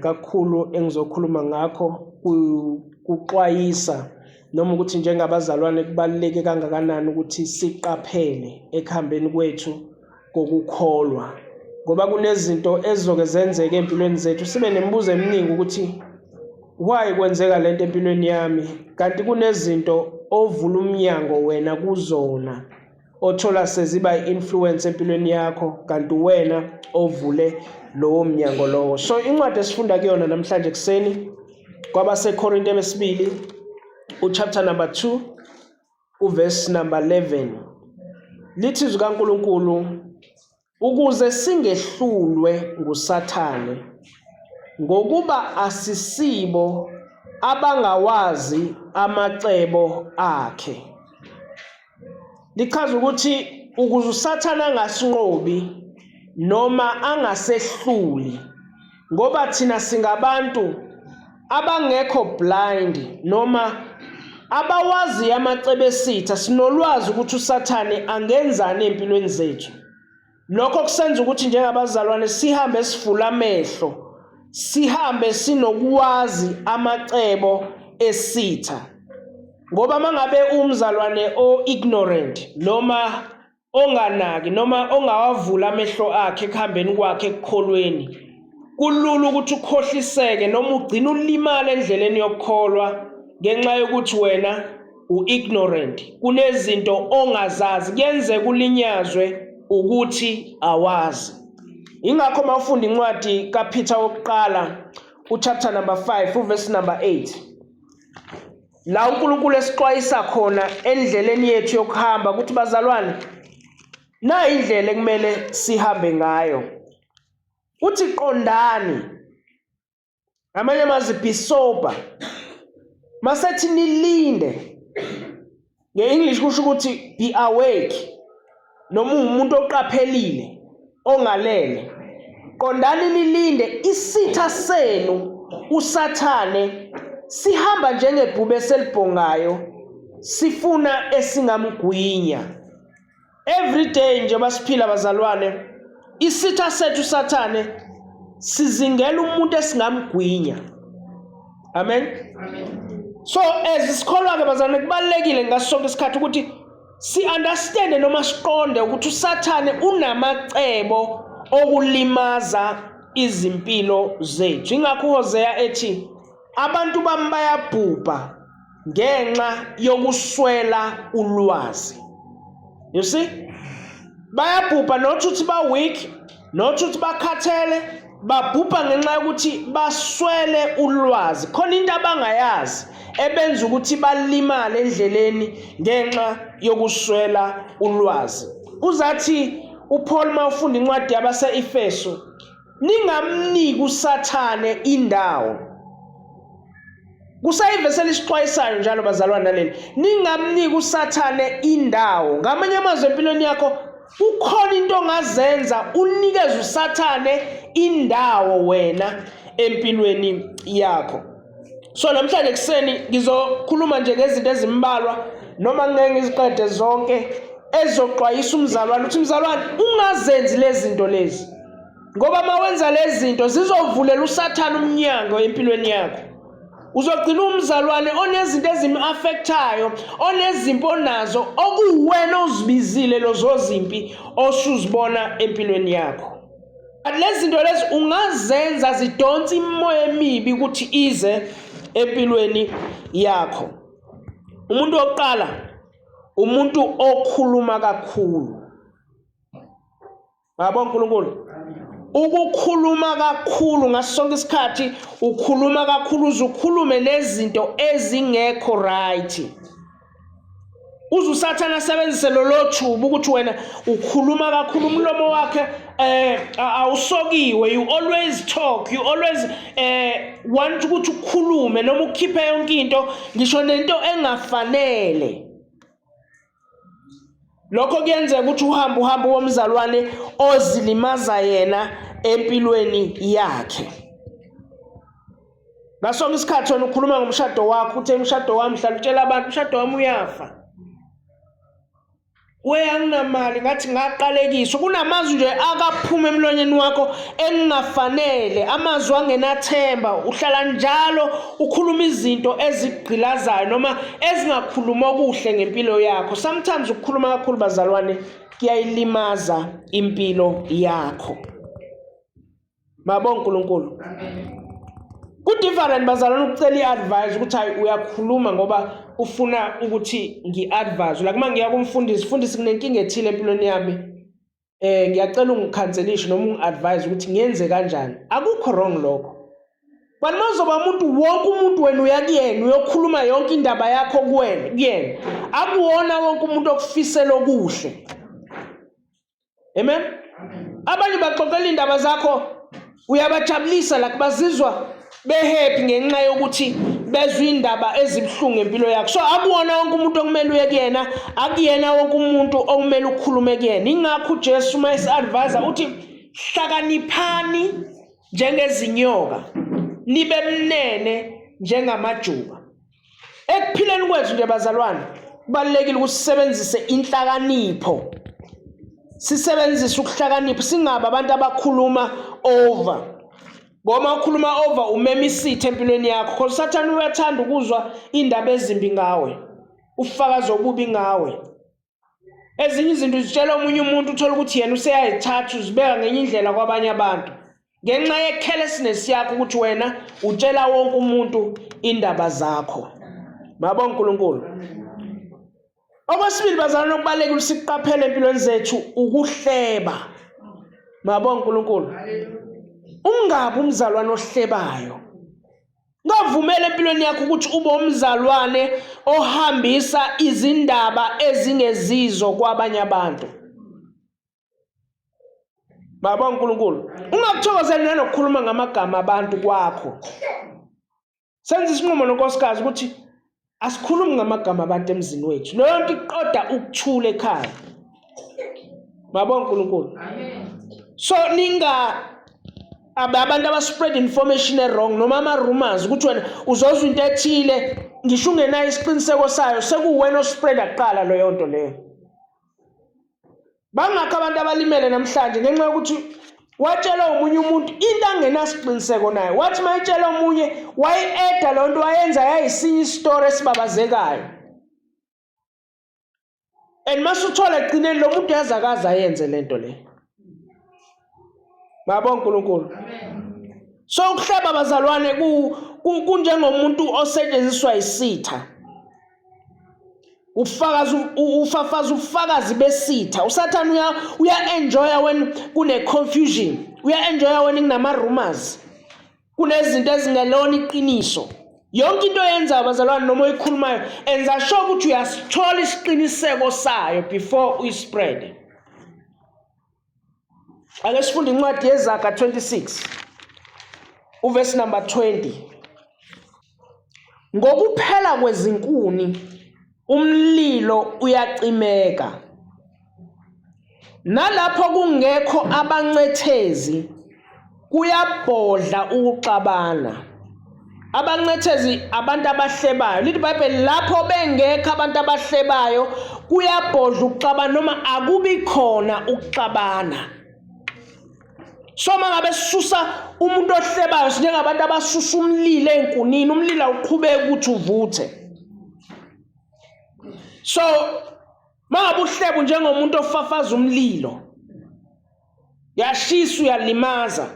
kakhulu engizokhuluma ngakho kuxwayisa noma ukuthi njengabazalwane kubaluleke kangakanani ukuthi siqaphele ekuhambeni kwethu kokukholwa, ngoba kunezinto ezizoke zenzeke empilweni zethu sibe nemibuzo eminingi ukuthi why kwenzeka lento empilweni yami, kanti kunezinto ovula umnyango wena kuzona othola seziba influence empilweni yakho, kanti wena ovule lowo mnyango lowo. So incwadi esifunda kuyona namhlanje kuseni kwabaseKorinte besibili uchapter number 2 uverse number 11 lithi izwi kaNkulunkulu, ukuze singehlulwe nguSathane ngokuba asisibo abangawazi amacebo akhe. Lichaza ukuthi ukuze uSathane angasinqobi noma angasehluli, ngoba thina singabantu abangekho blind noma abawazi amacebo esitha, sinolwazi ukuthi uSathane angenzani empilweni zethu. Lokho kusenza ukuthi njengabazalwane sihambe sivula amehlo, sihambe sinokuwazi amacebo esitha. Ngoba mangabe umzalwane o-ignorant noma onganaki noma ongawavula amehlo akhe ekuhambeni kwakhe ekukholweni, kulula ukuthi ukhohliseke noma ugcine ulimala endleleni yokukholwa ngenxa yokuthi wena u-ignorant. Kunezinto ongazazi, kuyenzeka ulinyazwe ukuthi awazi. Ingakho mawufunda incwadi kaPeter wokuqala uchapter number 5 uverse number 8, la uNkulunkulu esixwayisa khona endleleni yethu yokuhamba ukuthi bazalwane, na indlela ekumele sihambe ngayo. Uthi qondani, amanye amazwi be sober. Masethi nilinde, nge-English kusho ukuthi be awake, noma umuntu oqaphelile ongalele. Qondani nilinde, isitha senu uSathane sihamba njengebhube selibhongayo sifuna esingamgwinya. Every day nje basiphila bazalwane, isitha sethu uSathane sizingela umuntu esingamgwinya. Amen. So esikholwa ke bazalwane, kubalekile ngaso sonke isikhathi ukuthi si-understand noma siqonde ukuthi uSathane unamacebo okulimaza izimpilo zethu. Ingakho uHosea ethi abantu bami bayabhubha ngenxa yokuswela ulwazi. You see? Bayabhubha not ukuthi ba weak, not ukuthi bakhathele, babhubha ngenxa yokuthi baswele ulwazi. Khona into abangayazi ebenza ukuthi balimale endleleni ngenxa yokuswela ulwazi. Uzathi uPaul mawufunda incwadi yabase-Efeso, ningamniki uSathane indawo. Kusayivesi elisixwayisayo njalo bazalwane naleli, ningamniki uSathane indawo. Ngamanye amazwi empilweni yakho ukhona into ongazenza unikeze uSathane indawo wena empilweni yakho. So namhlanje kuseni ngizokhuluma nje ngezinto ezimbalwa noma ngeke ngiziqede zonke ezoxwayisa umzalwane ukuthi mzalwane ungazenzi lezi zinto lezi, ngoba mawenza lezi zinto zizovulela uSathane umnyango empilweni yakho. Uzogcina umzalwane onezinto ezim-affectayo, onezimpo nazo okuwena ozibizile lozo zimpi osuzibona empilweni yakho. Lezi zinto lezi ungazenza zidonsa imimoya emibi ukuthi ize empilweni yakho. Umuntu oqala umuntu okhuluma kakhulu. Babona uNkulunkulu, ukukhuluma kakhulu ngaso sonke isikhathi ukhuluma kakhulu, uzukhulume nezinto ezingekho right. USathane asebenzise lolo thuba ukuthi wena ukhuluma kakhulu, umlomo wakhe awusokiwe. You always talk, you always want ukuthi ukhulume noma ukhiphe yonke into, ngisho nento engafanele. Lokho kuyenzeka ukuthi uhambe womzalwane ozilimaza yena empilweni yakhe. Ngasonke isikhathi wena ukhuluma ngomshado wakho, uthe umshado wami hlala utshela abantu umshado wami uyafa. Anginamali ngathi ngaqalekiswa kunamazwi nje akaphuma emlonyeni wakho engingafanele amazwi angenathemba uhlala njalo ukhuluma izinto ezigqilazayo noma ezingakhuluma okuhle ngempilo yakho. Sometimes ukukhuluma kakhulu bazalwane kuyayilimaza impilo yakho. Mabonke uNkulunkulu. Ku-different bazalwane ukucela i-advice ukuthi hayi uyakhuluma ngoba ufuna ukuthi ngi-advise. Like manje ngiya kumfundisi kunenkinga ethile empilweni yami. Ngiyacela ungikhanselishe noma ungi-advise ukuthi ngiyenze kanjani. Akukho wrong lokho. But mazoba wonke umuntu wena uyakuyena uyokhuluma yonke indaba yakho kuyena. Akuwona wonke umuntu okufisela okuhle. Amen. Abanye baxoxela indaba zakho uyabajabulisa like bazizwa behappy ngenxa yokuthi bezwe indaba ezibhlungu empilo yakho. So akuwona wonke umuntu okumele uye kuyena, akuyena wonke umuntu okumele ukhulume kuyena. Ingakho uJesu mayesi-advise uthi hlakaniphani njengezinyoka, nibe mnene njengamajuba. Ekuphileni kwethu nje bazalwane, kubalekile ukusebenzise inhlakanipho. Sisebenzise ukuhlakanipha singabe abantu abakhuluma over. Ngoba ukhuluma over umema isithe empilweni yakho. Because Satan uyathanda ukuzwa indaba ezimbi ngawe. Ufakazo obubi ngawe. Ezinye izinto uzitshela omunye umuntu uthola ukuthi yena useyayithatha uzibeka ngenye indlela kwabanye abantu. Ngenxa ye-carelessness yakho ukuthi wena utshela wonke umuntu indaba zakho. Mabonke uNkulunkulu. Okwesibili bazalwane okubalekile siqaphele empilweni zethu ukuhleba. Mabonke uNkulunkulu. Ungabe umzalwane ohlebayo. Ngavumela empilweni yakho ukuthi ube umzalwane ohambisa izindaba ezingezizo kwabanye abantu. Mabonke uNkulunkulu. Ungakuthokozeli nanokukhuluma ngamagama abantu kwakho. Senza isinqumo nonkosikazi ukuthi asikhulumi ngamagama abantu emzini wethu. Leyo nto iqoda ukuthula ekhaya. Mabonke uNkulunkulu. Amen. So abantu abaspread information wrong noma ama-rumors ukuthi wena uzozwa into ethile ngisho ungenayo isiqiniseko sayo sekuwena ospreada kuqala leyo nto leyo. Bangakho abantu abalimele namhlanje ngenxa yokuthi watshela omunye umuntu into angenasiqiniseko nayo. Wathi mayitshela omunye wayi-eda leyo nto wayenza yayisinye istory esibabazekayo. And masuthola egcineni lo muntu yazakaza ayenze lento le. Mabonke uNkulunkulu. Amen. So ukuhleba bazalwane kunjengomuntu osetshenziswa isitha. Ufafaza ufakazi besitha. USatan uya-enjoya when kune confusion. Uya-enjoya when kunama-rumors. Kunezinto ezingelona iqiniso. Yonke into yenza abazalwane noma uyikhulumayo enza sure ukuthi uyasithola isiqiniseko sayo before uyispread. Ake sifunde incwadi yeZaga 26 uverse number 20. Ngokuphela kwezinkuni umlilo uyacimeka. Nalapho kungekho abancethezi kuyabhodla ukuxabana. Abancethezi abantu abahlebayo. Lithi iBhayibheli lapho bengekho abantu abahlebayo kuyabhodla ukuxabana noma akubi khona ukuxabana. So mangabe sisusa umuntu ohlebayo sinjengabantu abasusa umlilo enkunini, umlilo uqhubeka ukuthi uvuthe. So mangabe uhlebu njengomuntu ofafaza umlilo, yashisa uyalimaza.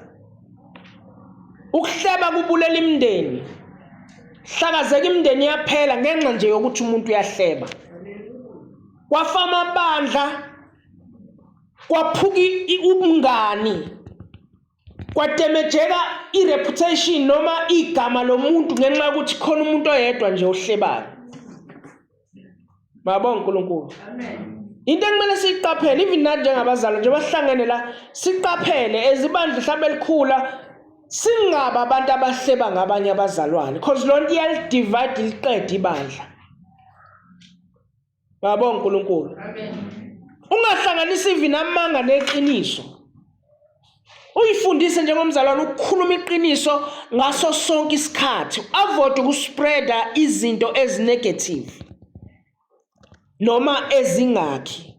Ukuhleba kubulela imndeni. Hlakazeka imndeni yaphela ngenxa nje yokuthi umuntu uyahleba. Kwafama amabandla, kwaphuka ubungani, kwatemejeka ireputation noma igama lomuntu ngenxa yokuthi khona umuntu oyedwa nje ohlebayo. Mabonke uNkulunkulu. Amen. Into ekumele siyiqaphele even nathi njengabazali nje bahlangene la siqaphele ezibandla mhlawumbe elikhula singaba abantu abahleba ngabanye abazalwane because lonto iyalidivide liqede ibandla. Mabonke uNkulunkulu. Amen. Ungahlanganisi even amanga neqiniso. Uyifundise njengomzalwane ukukhuluma iqiniso ngaso sonke isikhathi. Avoid ukuspreada izinto ezinegative noma ezingakhi.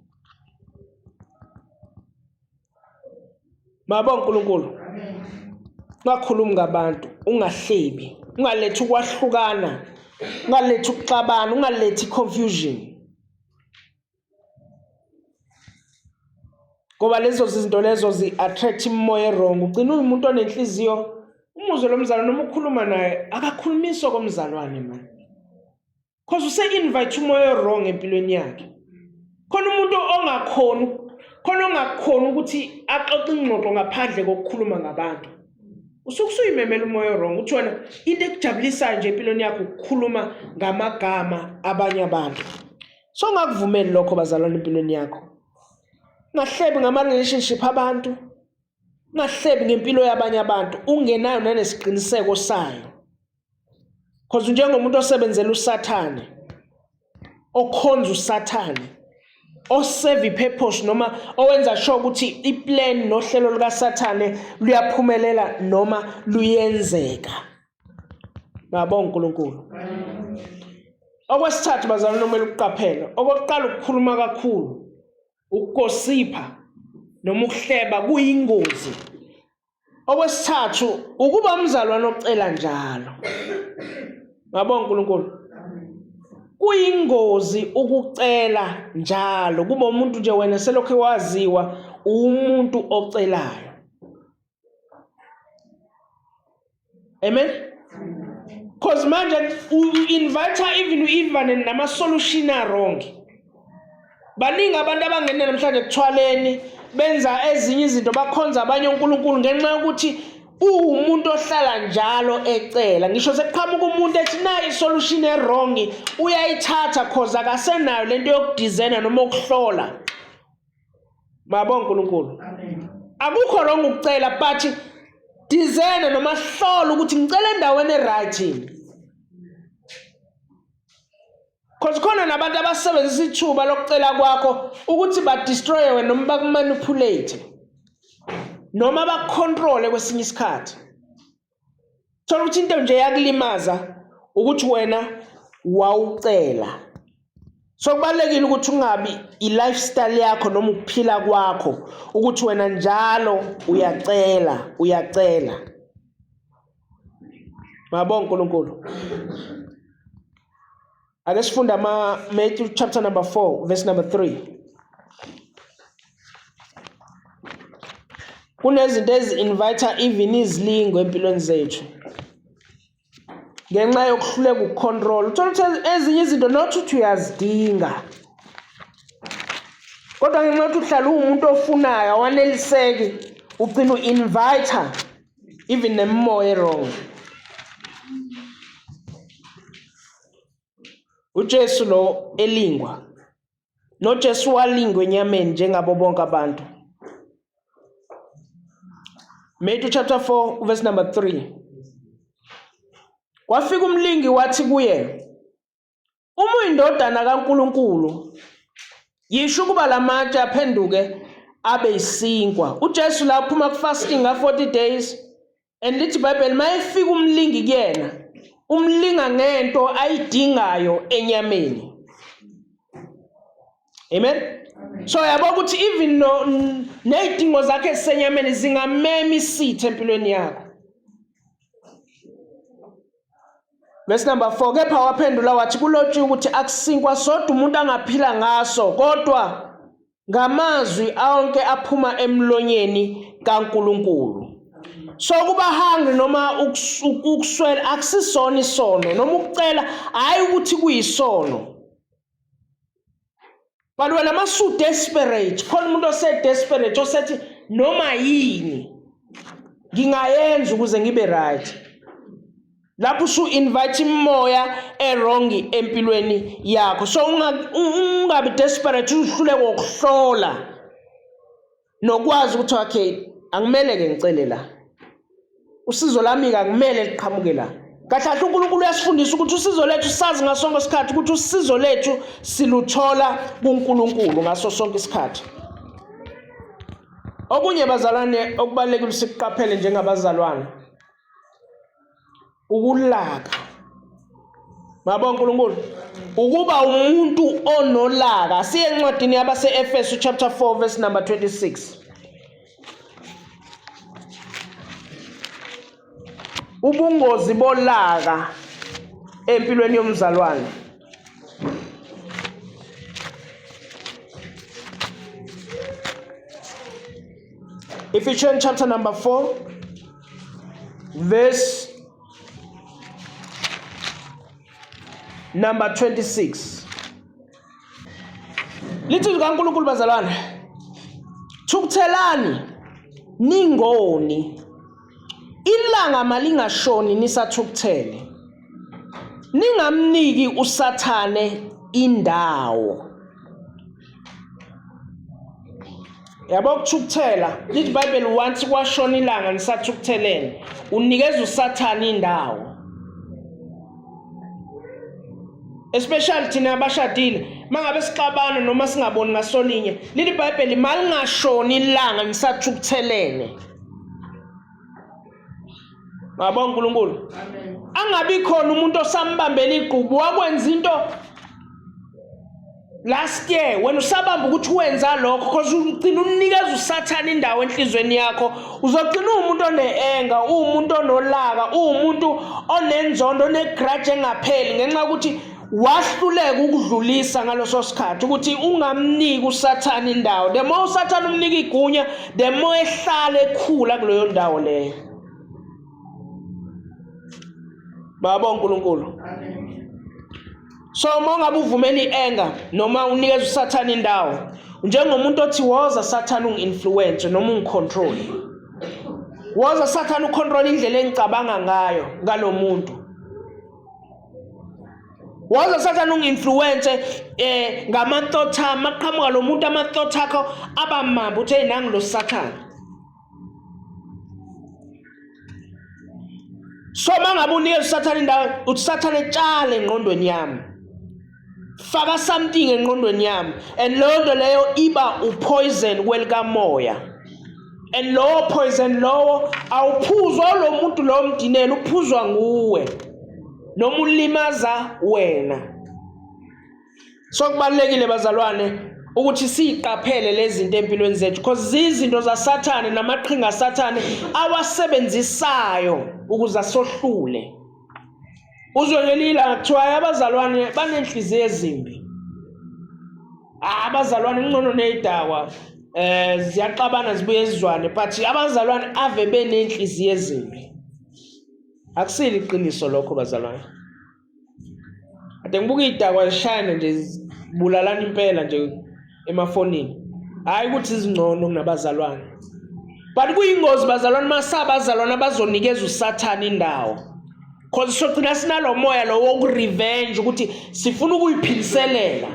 Mabonke uNkulunkulu. Ungakhulumi ngabantu, ungahlebi, ungalethi ukwahlukana, ungalethi ukuxabana, ungalethi confusion. Ngoba lezo zinto lezo zi-attract imoya wrong. Ugcina umuntu onenhliziyo, umuzwe lomzalwane noma ukhuluma naye akakhulumiswa komzalwane man. Because use-invite umoya wrong empilweni yakhe. Khona umuntu ongakhona ukuthi axoxe ingxoxo ngaphandle kokukhuluma ngabantu. Usuyimemela umoya wrong. Uthi wena into ekujabulisayo nje empilweni yakho ukukhuluma ngamagama abanye abantu. So ngakuvumeli lokho bazalwane empilweni yakho. Ngahlebi ngama-relationship abantu. Ngahlebi ngempilo yabanye abantu. Ungenayo nanesiqiniseko sayo. Because njengomuntu osebenzela uSathane, okhonza uSathane, oserve ipurpose noma owenza sure ukuthi iplan nohlelo lukaSathane luyaphumelela noma luyenzeka. Ngabonga uNkulunkulu. Okwesithathu bazalwane nomele ukuqaphela. Okokuqala ukukhuluma kakhulu, ukugosipha noma ukuhleba kuyingozi. Okwesithathu ukuba umzalwane ocela njalo. Ngabonga uNkulunkulu. Kuyingozi ukucela njalo kuba umuntu nje wena selokho waziwa umuntu ocelayo. Amen. Because manje invite even nama solution wrong. Baningi abantu abangene namhlanje kuthwaleni benza ezinye izinto bakhonza abanye uNkulunkulu ngenxa yokuthi umuntu ohlala njalo ecela. Ngisho sekuqhamuka umuntu ethi nayi isolution wrong uyayithatha cause akasenayo lento yokudesigna noma ukuhlola. Mabonke uNkulunkulu. Amen. Akukho wrong ukucela but design noma hlola ukuthi ngicela endaweni eright. Cause khona nabantu abasebenzisa ithuba lokucela kwakho ukuthi ba destroy wena noma bakumanipulate. Noma bakucontrol kwesinye isikhathi. Thola ukuthi into nje yakulimaza ukuthi wena wawucela. So kubalekile ukuthi ungabi i-lifestyle yakho noma ukuphila kwakho ukuthi wena njalo uyacela. Mabonke uNkulunkulu. Ake sifunda Matthew chapter number 4 verse number 3. Kunezinto ezi-invite even izilingo empilweni zethu. Ngenxa yokuhluleka ukucontrol. Uthola ukuthi ezinye izinto not ukuthi uyazidinga. Kodwa ngenxa yokuthi uhlala umuntu ofunayo awaneliseki ugcina u-invite even nemoya wrong. uJesu lo elingwa. NoJesu walingwa enyameni njengabo bonke abantu. Matthew chapter 4 verse number 3. Kwafika umlingi wathi kuye, uma uyindodana kaNkulunkulu, yisho ukuba lamatshe aphenduke abe isinkwa. uJesu la uphuma ku-fasting ka-40 days and lithi iBhayibheli mayefika umlingi kuyena, umlinga ngento ayidingayo enyameni. Amen. So yabo ukuthi even nezidingo zakhe esenyameni zingamema isithe empilweni yakho. Verse number 4, kepha waphendula wathi kulotshiwe ukuthi akusinkwa sodwa umuntu angaphila ngaso kodwa ngamazwi onke aphuma emlonyeni kaNkulunkulu. So kuba hungry noma ukuswela akusisona isono noma ukucela hayi ukuthi kuyisono. But wena masu desperate, khona umuntu ose desperate osethi noma yini ngingayenza ukuze ngibe right. Lapho usu invite imoya wrong empilweni yakho. So ungabi desperate uhluleke ukuhlola nokwazi ukuthi okay angimele ke ngicele la. Usizo lami akumele liqhamuke la. Kahle uNkulunkulu uyasifundisa ukuthi usizo lethu sazi ngasonke isikhathi ukuthi usizo lethu siluthola kuNkulunkulu ngaso sonke isikhathi. Okunye bazalwane okubalekile sikuqaphele njengabazalwane. Ukulaka. Mabonke uNkulunkulu. Ukuba umuntu onolaka. Siye encwadini yabase Efesu chapter 4 verse number 26. ubungozi bolaka empilweni yomzalwane. Ephesians chapter number 4, verse number 26. Lithi likaNkulunkulu bazalwane, thukuthelani ningoni, ilanga malingashoni nisathukuthele, ningamniki usathane indawo. Yabo ukuthukuthela, lithi iBhayibheli once kwashona ilanga nisathukuthelene, unikeza usathane indawo. Especially thina abashadile, mangabe sixabana noma singaboni ngasolinye, lithi iBhayibheli malingashoni ilanga nisathukuthelene. Ngabonga uNkulunkulu. Amen. Angabi khona umuntu osambambela igqubu wakwenza into last year wena usabamba ukuthi wenza lokho because ugcina unikeza usathane indawo enhlizweni yakho, uzogcina umuntu oneenga, umuntu onolaka, umuntu onenzondo, onegrudge engapheli ngenxa ukuthi wahluleka ukudlulisa ngaloso sikhathi ukuthi ungamniki usathane indawo. The more usathane umnika igunya, the more ehlala ekhula kuleyo ndawo leyo. Baba uNkulunkulu. So mongabe uvumela ienga noma unikeza usathane indawo, njengomuntu othi woza sathane unginfluence noma ungicontrol. Woza sathane ucontrol indlela engicabanga ngayo ngalomuntu. Woza sathane unginfluence ngama-thought ami, aqhamuka lo muntu ama-thought akho abamamba uthi hey nangu lo sathane. So mangabe unikeza usathane indawo, uthi sathane tshale engqondweni yami, faka something engqondweni yami, and lonto leyo iba upoison kwelikamoya, and lowo poison lowo awuphuzwa lo muntu lo mdinela, uphuzwa nguwe noma ulimaza wena. So kubalekile bazalwane ukuthi siqaphele lezi zinto empilweni zethu because zizinto zaSathane namaqhinga aSathane awasebenzisayo ukuze asohlule. Uzwengelila kuthiwa abazalwane banenhliziyo ezimbi. Abazalwane ngcono nezidakwa ziyaqabana zibuye ezizwane, but abazalwane ave benenhliziyo ezimbi. Akusile iqiniso lokho bazalwane. Ade ngibuka izidakwa zishayana nje zibulalana impela nje emafonini. Hayi ukuthi izingcono kunabazalwane. But kuyingozi bazalwane masabazalwane abazonikeza uSathane indawo. Because sogcina sinalo moya lo wokurevenge ukuthi sifuna ukuyiphiliselela.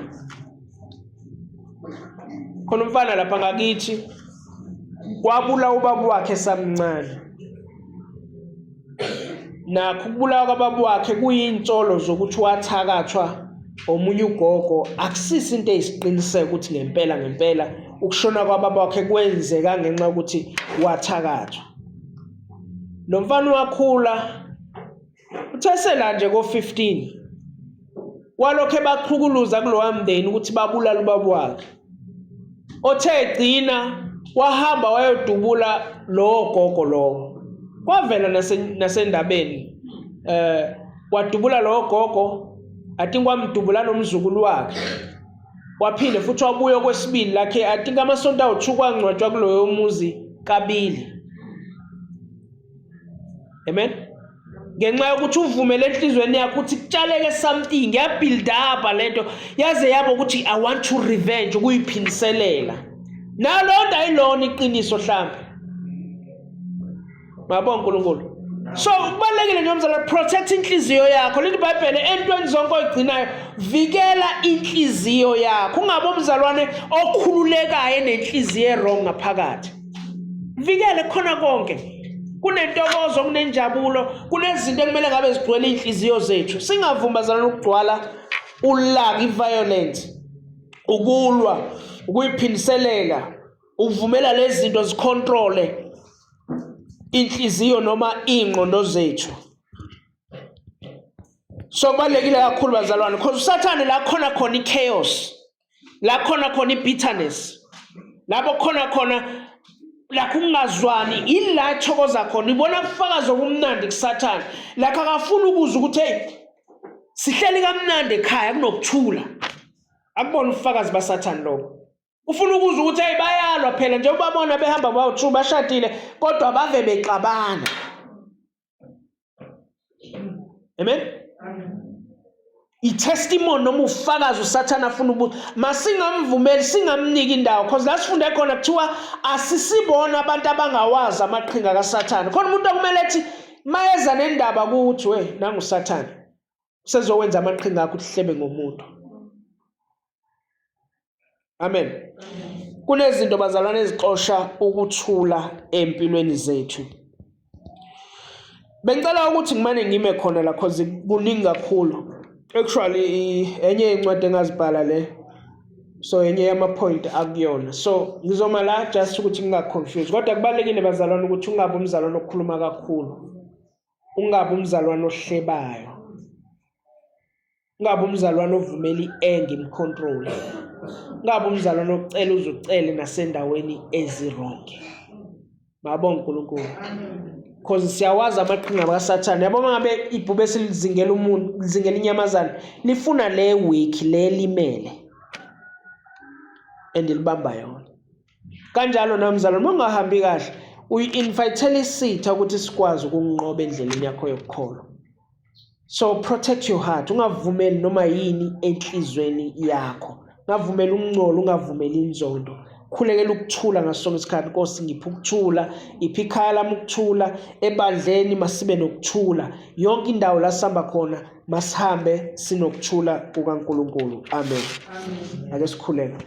Khona umfana lapha ngakithi kwabula ubaba wakhe samncane. Nakho ukubulawa kwaBaba wakhe kuyintsolo zokuthi wathakathwa omunye ugogo, akusisi into eyisiqiniseko ukuthi ngempela ukushona kwaBaba wakhe kwenzeka ngenxa ukuthi wathakathwa. Lo mfana wakhula uthesela nje ko-15 walokho baqhukuluza kulowa mndeni ukuthi babulala ubaba wakhe. Othe egcina wahamba wayodubula lo gogo lo. Kwavela nasendabeni wadubula lo gogo, athi kwamdubula nomzukulu wakhe. Waphinde futhi wabuya kwesibili lakhe, athi ngamasonto awu2 kwangcwatshwa kuloyo muzi kabili. Amen. Ngenxa yokuthi uvumele enhlizweni yakho ukuthi kutshaleke something, yabuild up lento yaze yabo ukuthi I want to revenge, ukuyiphiniselela. Nalonto ayilona iqiniso mhlawumbe. Mabonga uNkulunkulu. So kubalekile nje umzala protect inhliziyo yakho. Lithi iBhayibheli entweni zonke oyigcinayo vikela inhliziyo yakho. Ungabe umzalwane okhululekayo enenhliziyo errong ngaphakathi. Vikele khona konke. Kunentokozo, kunenjabulo, kunezinto ekumele ngabe zigcwele inhliziyo zethu. Singavumbazana ukugcwala ulaka, iviolence, ukulwa, ukuyiphiniselela, uvumela lezi zinto zicontrole inhliziyo noma ingqondo zethu. So kubalekile kakhulu bazalwane because uSathane la khona ichaos, la khona ibitterness, lapho khona lakho ungazwani ila thokoza khona ibona kufakaza okumnandi kusathana lakho akafuna ukuza ukuthi hey sihleli kamnandi ekhaya kunokuthula akubona ufakazi basathana lokho ufuna ukuza ukuthi hey bayalwa phela nje ubabona behamba bawu-2 bashadile kodwa bave bexabana. Amen. I-testimony noma ufakazi usathana afuna ukuthi masingamvumeli singamniki indawo because la sifunde khona kuthiwa asisibona abantu abangawazi amaqhinga kasathana. Khona umuntu okumele ethi mayeza nendaba kuthi we nangu usathana sezowenza amaqhinga akho uhlebe ngomuntu. Amen. Kunezinto bazalwane ezixosha ukuthula empilweni zethu. Bengicela ukuthi ngimane ngime khona la because kuningi kakhulu. Actually enye incwadi engazibhala le so enye yama point akuyona so ngizoma la just ukuthi ngingaconfuse kodwa kubalekile bazalwane ukuthi ungabe umzalwane okhuluma kakhulu, ungabe umzalwane ohlebayo, ungabe umzalwane ovumela ienge imcontrol, ungabe umzalwane ocela uzucele nasendaweni ezirong. Mabonke uNkulunkulu because siyawazi amaqhinga kaSathane. Yabo mangabe ibhube silizingela umuntu lizingela inyamazana lifuna le weak le limele andilibamba yona kanjalo namzalwane ungahambi kahle uyi-invite isitha ukuthi sikwazi ukunqoba endleleni yakho yokukholwa. So protect your heart, ungavumeli noma yini enhlizweni yakho, ungavumeli umncolo, ungavumeli inzondo. Khulekela ukuthula ngasonke isikhathi. Nkosi ngipha ukuthula, ipha ikhaya lami ukuthula, ebandleni masibe nokuthula, yonke indawo la sihamba khona masihambe sinokuthula kukaNkulunkulu. Amen. Ake sikhuleke.